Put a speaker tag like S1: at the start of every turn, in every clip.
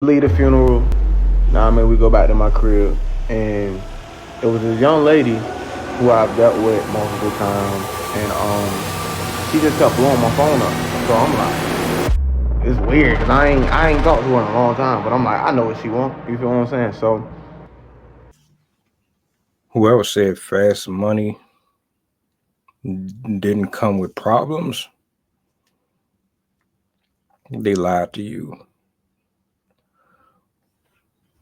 S1: Leave the funeral. Now, I mean, we go back to my crib, and it was this young lady who I've dealt with multiple times, and she just kept blowing my phone up. So I'm like, it's weird, cause I ain't talked to her in a long time, but I'm like, I know what she want. You feel what I'm saying? So
S2: whoever said fast money didn't come with problems, they lied to you.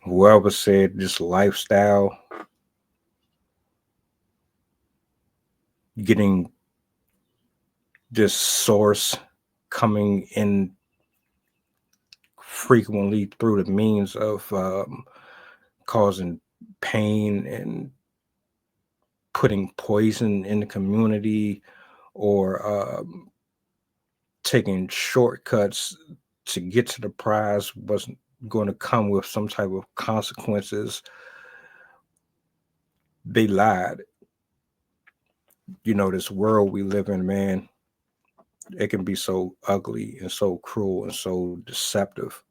S2: Whoever said this lifestyle, getting this source coming in frequently through the means of causing pain and putting poison in the community, or taking shortcuts to get to the prize wasn't going to come with some type of consequences. They lied. You know, this world we live in, man, it can be so ugly and so cruel and so deceptive.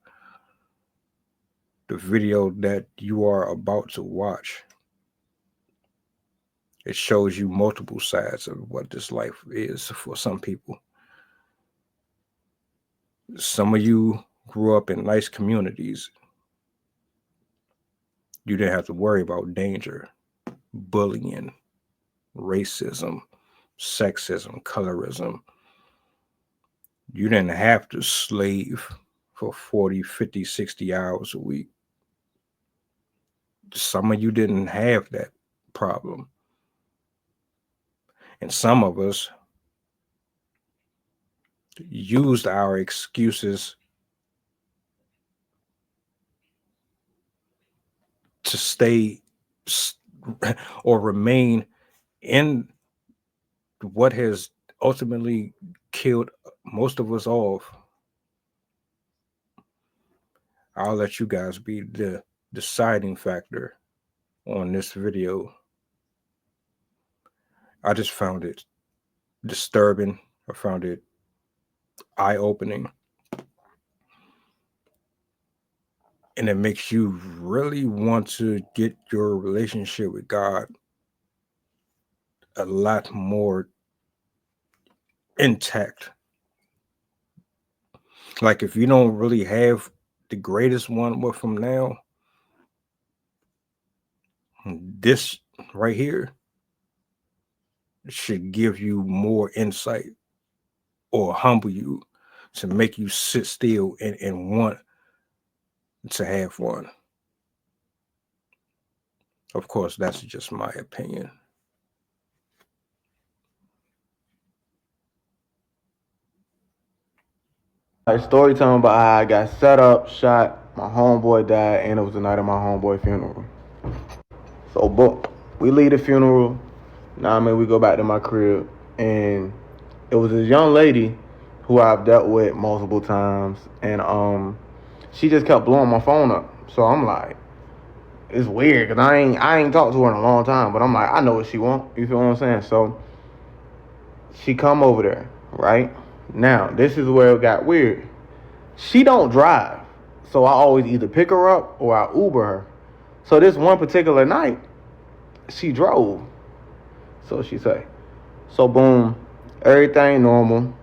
S2: The video that you are about to watch, it shows you multiple sides of what this life is for some people. Some of you grew up in nice communities. You didn't have to worry about danger, bullying, racism, sexism, colorism. You didn't have to slave for 40, 50, 60 hours a week. Some of you didn't have that problem. And some of us used our excuses to stay or remain in what has ultimately killed most of us off. I'll let you guys be the deciding factor on this video. I just found it disturbing. I found it eye-opening. And it makes you really want to get your relationship with God a lot more intact. Like, if you don't really have the greatest one from now, this right here should give you more insight or humble you to make you sit still and want to have one. Of course, that's just my opinion.
S1: like story time about how I got set up, shot, my homeboy died, and it was the night of my homeboy funeral. So boom, we leave the funeral. Now, I mean, we go back to my crib, and it was this young lady who I've dealt with multiple times, and she just kept blowing my phone up. So I'm like, it's weird, cause I ain't talked to her in a long time, but I'm like, I know what she want. You feel what I'm saying? So she come over there, right? Now, this is where it got weird. She don't drive, so I always either pick her up or I Uber her. So this one particular night, she drove. So she say. So boom, everything normal.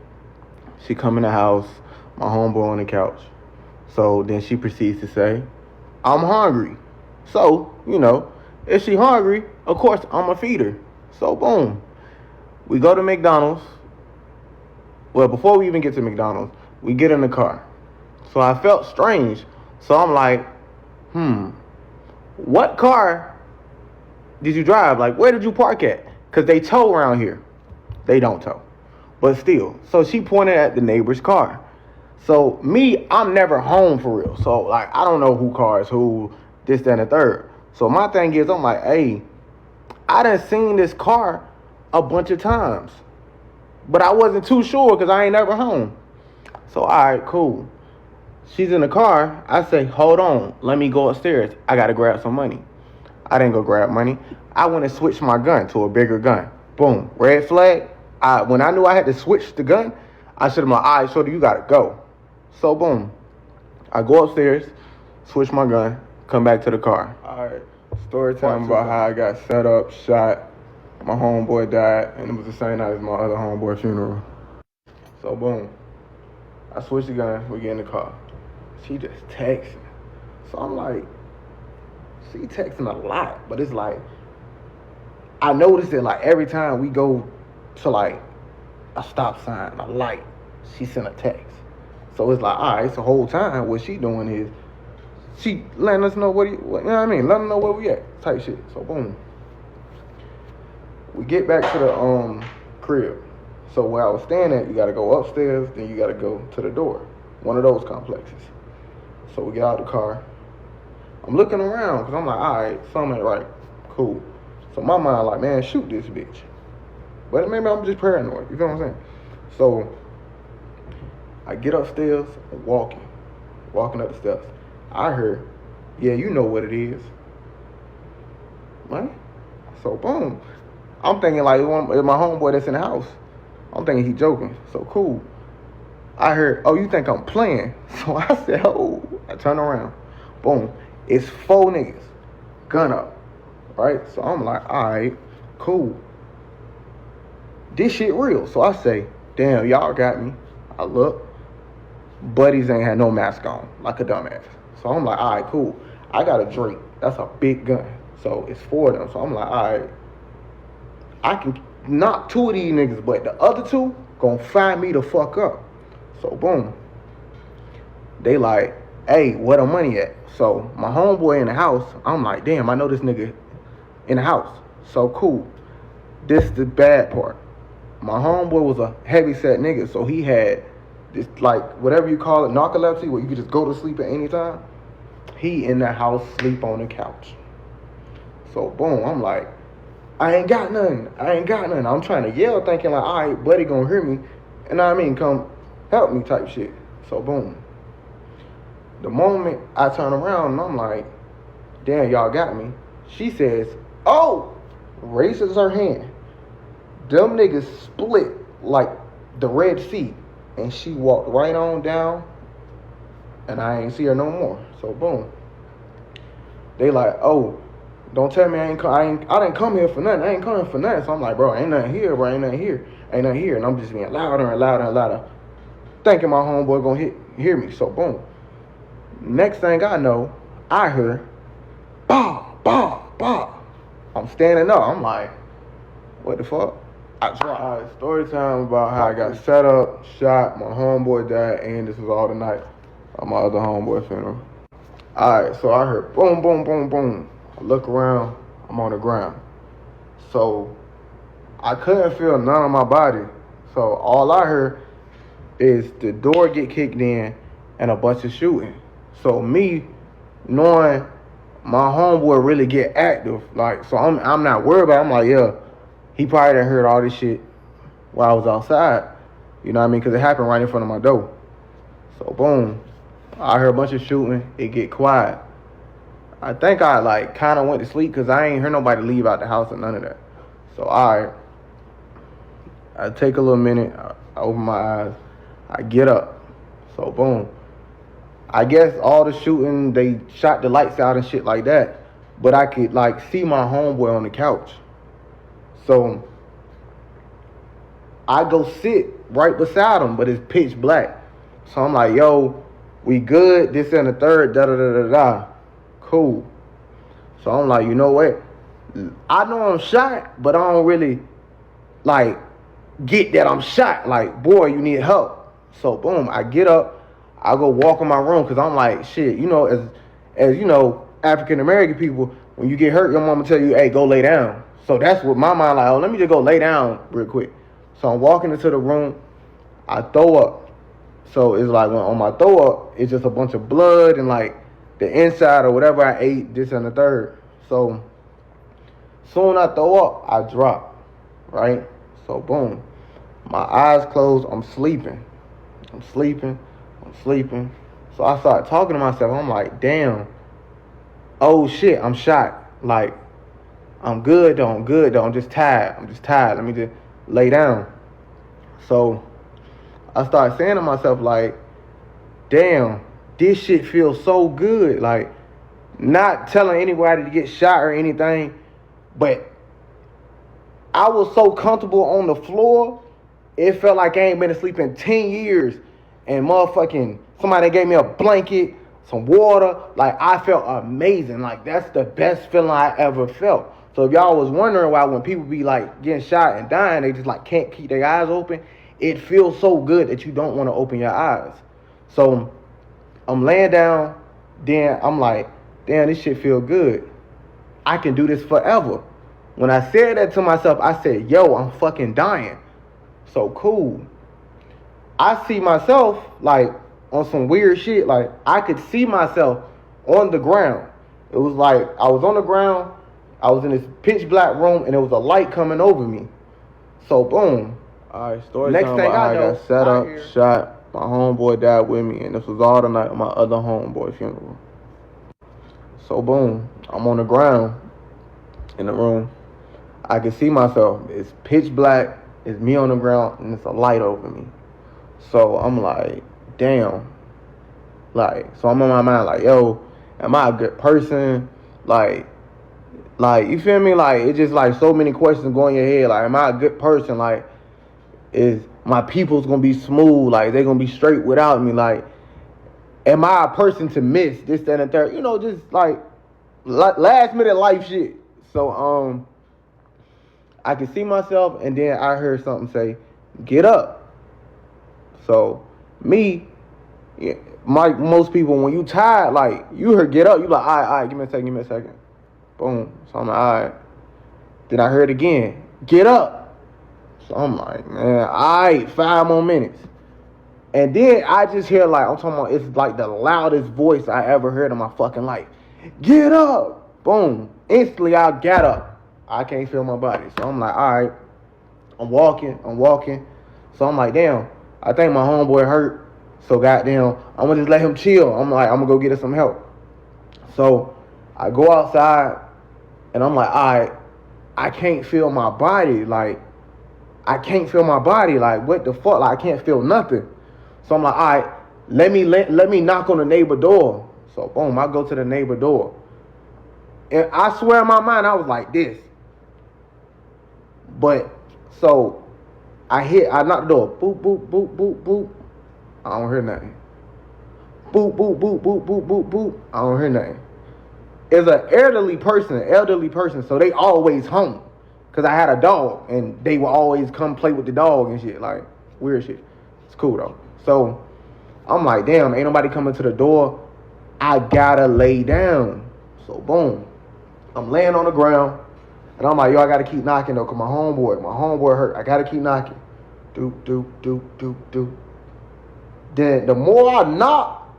S1: She come in the house, my homeboy on the couch. So then she proceeds to say, I'm hungry. So, you know, if she hungry, of course I'ma feed her. So boom, we go to McDonald's. Well, before we even get to McDonald's, we get in the car. So I felt strange. So I'm like, what car did you drive? Like, where did you park at? Because they tow around here. They don't tow. But still. So she pointed at the neighbor's car. So me, I'm never home for real. So, like, I don't know who cars who, this, that, and the third. So my thing is, I'm like, hey, I done seen this car a bunch of times. But I wasn't too sure because I ain't never home. So, all right, cool. She's in the car. I say, hold on. Let me go upstairs. I got to grab some money. I didn't go grab money. I went and switched my gun to a bigger gun. Boom. Red flag. When I knew I had to switch the gun, I should have been like, all right, shorty, you got to go. So, boom. I go upstairs. switch my gun, come back to the car. Alright, story time about how I got set up, shot, my homeboy died, and it was the same night as my other homeboy funeral. So boom, I switched the gun, we get in the car. She just texting. So I'm like, she texting a lot, but it's like, I noticed it like every time we go to like a stop sign, a light, she sent a text. So it's like, all right, so the whole time what she doing is she letting us know you know what I mean? Letting us know where we at, type shit. So boom. We get back to the crib. So where I was staying at, you gotta go upstairs, then you gotta go to the door. One of those complexes. So we get out the car. I'm looking around, because I'm like, all right, something ain't right. Cool. So my mind like, man, shoot this bitch. But maybe I'm just paranoid, you know what I'm saying? So I get upstairs and walking up the steps. I heard, yeah, you know what it is. Right? So boom. I'm thinking like, it's my homeboy that's in the house. I'm thinking he joking. So cool. I heard, oh, you think I'm playing? So I said, oh. I turn around. Boom. It's 4 niggas. Gun up. Right? So I'm like, all right, cool. This shit real. So I say, damn, y'all got me. I look. Buddies ain't had no mask on, like a dumbass. So I'm like, all right, cool. I got a Drake. That's a big gun. So it's 4 of them. So I'm like, all right. I can knock 2 of these niggas, but the other 2 gonna find me the fuck up. So boom. They like, hey, where the money at? So my homeboy in the house, I'm like, damn, I know this nigga in the house. So cool. This is the bad part. My homeboy was a heavy set nigga, so he had this, like, whatever you call it, narcolepsy, where you could just go to sleep at any time. He in the house, sleep on the couch. So boom, I'm like, I ain't got nothing. I'm trying to yell, thinking like, all right, buddy gonna hear me, and I mean, come help me type shit. So boom. The moment I turn around and I'm like, damn, y'all got me. She says, oh, raises her hand. Them niggas split like the Red Sea. And she walked right on down, and I ain't see her no more. So boom. They like, oh, don't tell me I didn't come here for nothing. I ain't coming for nothing. So I'm like, bro, ain't nothing here, bro. Ain't nothing here. And I'm just being louder and louder and louder, thinking my homeboy gonna hear me. So boom. Next thing I know, I heard, bah, bah, bah. I'm standing up. I'm like, what the fuck? I tried. All right, story time about how I got set up, shot, my homeboy died, and this was all the night of my other homeboy funeral. All right, so I heard boom, boom, boom, boom. I look around, I'm on the ground. So I couldn't feel none of my body. So all I heard is the door get kicked in and a bunch of shooting. So me knowing my homeboy really get active, like, so I'm not worried about it. I'm like, yeah, he probably done heard all this shit while I was outside. You know what I mean? Because it happened right in front of my door. So boom, I heard a bunch of shooting. It get quiet. I think I like kind of went to sleep because I ain't heard nobody leave out the house or none of that. So I take a little minute. I open my eyes. I get up. So boom. I guess all the shooting, they shot the lights out and shit like that. But I could like see my homeboy on the couch. So I go sit right beside him, but it's pitch black. So I'm like, yo, we good, this and the third, da-da-da-da-da. Cool. So I'm like, you know what? I know I'm shot, but I don't really, like, get that I'm shot. Like, boy, you need help. So, boom, I get up. I go walk in my room because I'm like, shit, you know, as you know, African-American people, when you get hurt, your mama tell you, hey, go lay down. So that's what my mind like, oh, let me just go lay down real quick. So I'm walking into the room. I throw up. So it's like when on my throw up, it's just a bunch of blood and like the inside or whatever I ate, this and the third. So soon I throw up, I drop, right? So boom, my eyes closed, I'm sleeping. So I start talking to myself. I'm like, damn, oh shit, I'm shot. Like, I'm good though, I'm just tired. Let me just lay down. So I start saying to myself like, damn, this shit feels so good. Like, not telling anybody to get shot or anything, but I was so comfortable on the floor, it felt like I ain't been asleep in 10 years. And motherfucking somebody gave me a blanket, some water. Like, I felt amazing. Like, that's the best feeling I ever felt. So if y'all was wondering why when people be like getting shot and dying, they just like can't keep their eyes open, it feels so good that you don't want to open your eyes. So I'm laying down, then I'm like, damn, this shit feel good. I can do this forever. When I said that to myself, I said, yo, I'm fucking dying. So cool. I see myself like on some weird shit. Like, I could see myself on the ground. It was like I was on the ground. I was in this pitch black room and there was a light coming over me. So boom. All right, story
S2: Next
S1: time
S2: thing
S1: about
S2: I
S1: how
S2: know,
S1: I got set up, shot. My homeboy died with me, and this was all the night of my other homeboy funeral. So boom, I'm on the ground in the room. I can see myself. It's pitch black. It's me on the ground, and it's a light over me. So I'm like, damn. Like, so I'm on my mind like, yo, am I a good person? Like, you feel me? Like, it's just like so many questions going in your head. Like, am I a good person? Like, is my people's gonna be smooth? Like, they're gonna be straight without me? Like, am I a person to miss this, that, and the third? You know, just like last minute life shit. So I can see myself, and then I heard something say, get up. So me, most people, when you tired, like, you heard get up, you like, all right, give me a second. Boom. So I'm like, all right. Then I heard again, get up. So I'm like, man, all right, 5 more minutes. And then I just hear, like, I'm talking about, it's like the loudest voice I ever heard in my fucking life. Get up. Boom. Instantly, I got up. I can't feel my body. So I'm like, all right. I'm walking. So I'm like, damn, I think my homeboy hurt. So goddamn, I'm going to just let him chill. I'm like, I'm going to go get us some help. So I go outside, and I'm like, all right, I can't feel my body. Like, what the fuck? Like, I can't feel nothing. So I'm like, all right, let me knock on the neighbor door. So boom, I go to the neighbor door. And I swear in my mind, I was like this. But, so, I knock the door. Boop, boop, boop, boop, boop. I don't hear nothing. Boop, boop, boop, boop, boop, boop, boop. I don't hear nothing. It's an elderly person, so they always home. Because I had a dog, and they would always come play with the dog and shit. Like, weird shit. It's cool, though. So, I'm like, damn, ain't nobody coming to the door. I gotta lay down. So, boom. I'm laying on the ground, and I'm like, yo, I gotta keep knocking, though, because my homeboy hurt. I gotta keep knocking. Do. Then, the more I knock,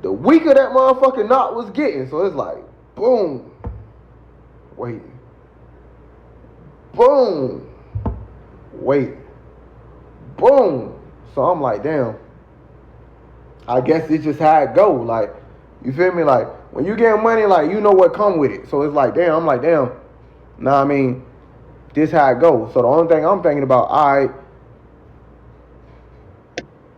S1: the weaker that motherfucking knock was getting. So, it's like, boom. Waiting. Boom. Wait. Boom. So I'm like, damn. I guess it's just how it go. Like, you feel me? Like, when you get money, like, you know what come with it. So it's like, damn. I'm like, damn. Nah, I mean, this how it go. So the only thing I'm thinking about, all right,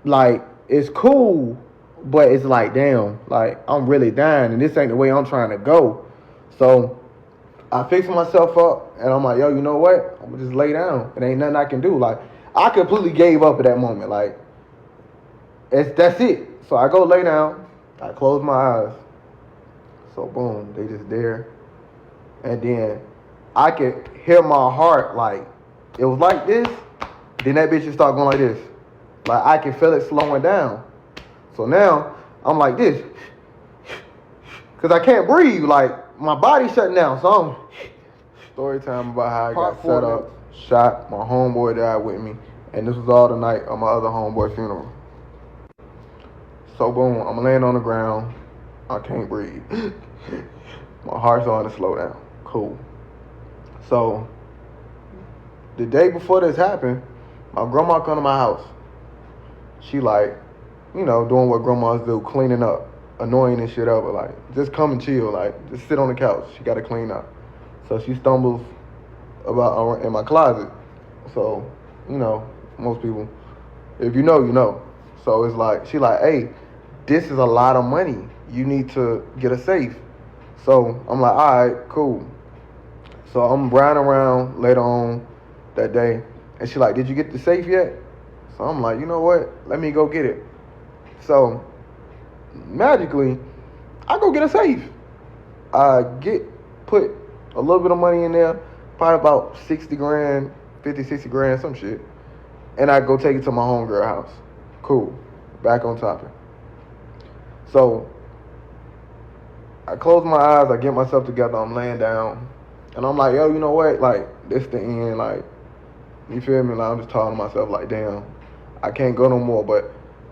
S1: like, it's cool, but it's like, damn, like, I'm really dying, and this ain't the way I'm trying to go. So I fix myself up, and I'm like, yo, you know what? I'm gonna just lay down. It ain't nothing I can do. Like, I completely gave up at that moment. Like, that's it. So I go lay down. I close my eyes. So boom, they just there. And then I could hear my heart, like, it was like this. Then that bitch just start going like this. Like, I can feel it slowing down. So now I'm like this. Because I can't breathe. Like, my body's shutting down. So I'm... Story time about how I got set up, shot, my homeboy died with me, and this was all the night of my other homeboy funeral. So boom, I'm laying on the ground, I can't breathe. My heart's starting to slow down. Cool. So, the day before this happened, my grandma come to my house. She like, you know, doing what grandmas do, cleaning up, annoying and shit up, but like, just come and chill, like, just sit on the couch, she gotta clean up. So she stumbles about in my closet. So, you know, most people, if you know, you know. So it's like, she like, hey, this is a lot of money. You need to get a safe. So I'm like, all right, cool. So I'm riding around later on that day, and she like, did you get the safe yet? So I'm like, you know what? Let me go get it. So magically, I go get a safe. I put a little bit of money in there, probably about 60 grand, 50, 60 grand, some shit. And I go take it to my homegirl house. Cool. Back on topic. So I close my eyes, I get myself together, I'm laying down. And I'm like, yo, you know what? Like, this the end. Like, you feel me? Like, I'm just talking to myself like, damn, I can't go no more. But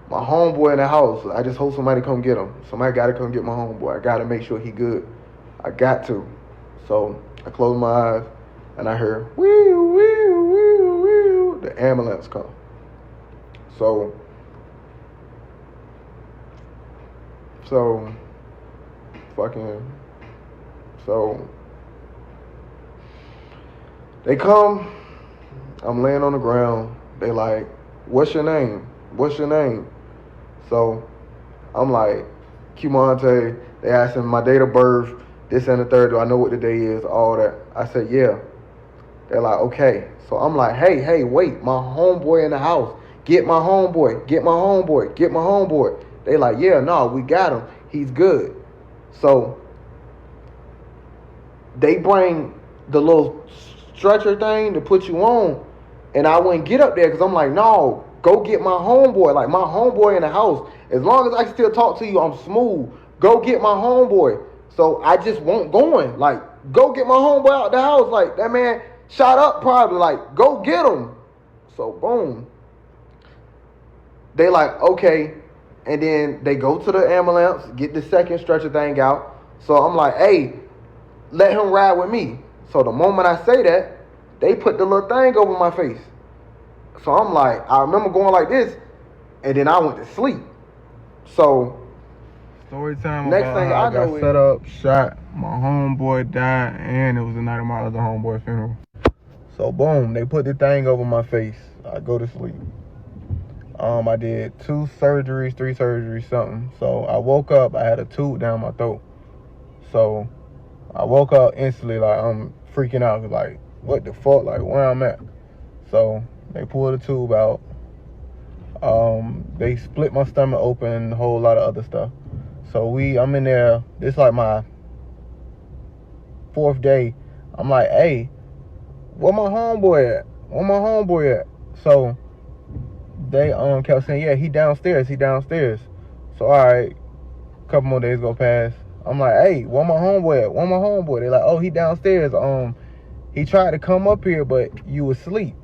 S1: my homeboy in the house, I just hope somebody come get him. Somebody got to come get my homeboy. I got to make sure he good. I got to. So I close my eyes, and I hear, wee, wee, wee, wee, the ambulance come. So they come, I'm laying on the ground. They like, what's your name? What's your name? So I'm like, Cumante. They asking my date of birth, this and the third. Do I know what the day is? All that. I said, yeah. They're like, okay. So I'm like, hey, wait, my homeboy in the house. Get my homeboy. Get my homeboy. Get my homeboy. They like, yeah, no, we got him. He's good. So they bring the little stretcher thing to put you on, and I wouldn't get up there because I'm like, no, go get my homeboy. Like, my homeboy in the house. As long as I can still talk to you, I'm smooth. Go get my homeboy. So I just won't go in. Like, go get my homeboy out the house. Like, that man shot up probably. Like, go get him. So, boom. They like, okay. And then they go to the ambulance, get the second stretcher thing out. So I'm like, hey, let him ride with me. So the moment I say that, they put the little thing over my face. So I'm like, I remember going like this, and then I went to sleep. So story time. Next thing I got set up, shot, my homeboy died, and it was the night of my other homeboy funeral. So boom, they put the thing over my face. I go to sleep. I did 2 surgeries, 3 surgeries, something. So I woke up, I had a tube down my throat. So I woke up instantly, like, I'm freaking out, like, what the fuck, like, where I'm at. So they pulled the tube out. They split my stomach open, a whole lot of other stuff. So I'm in there, this like my 4th day. I'm like, hey, where my homeboy at? Where my homeboy at? So they kept saying, yeah, he downstairs. So all right, a couple more days go past. I'm like, hey, where my homeboy at? Where my homeboy? They're like, oh, he downstairs. He tried to come up here, but you was asleep.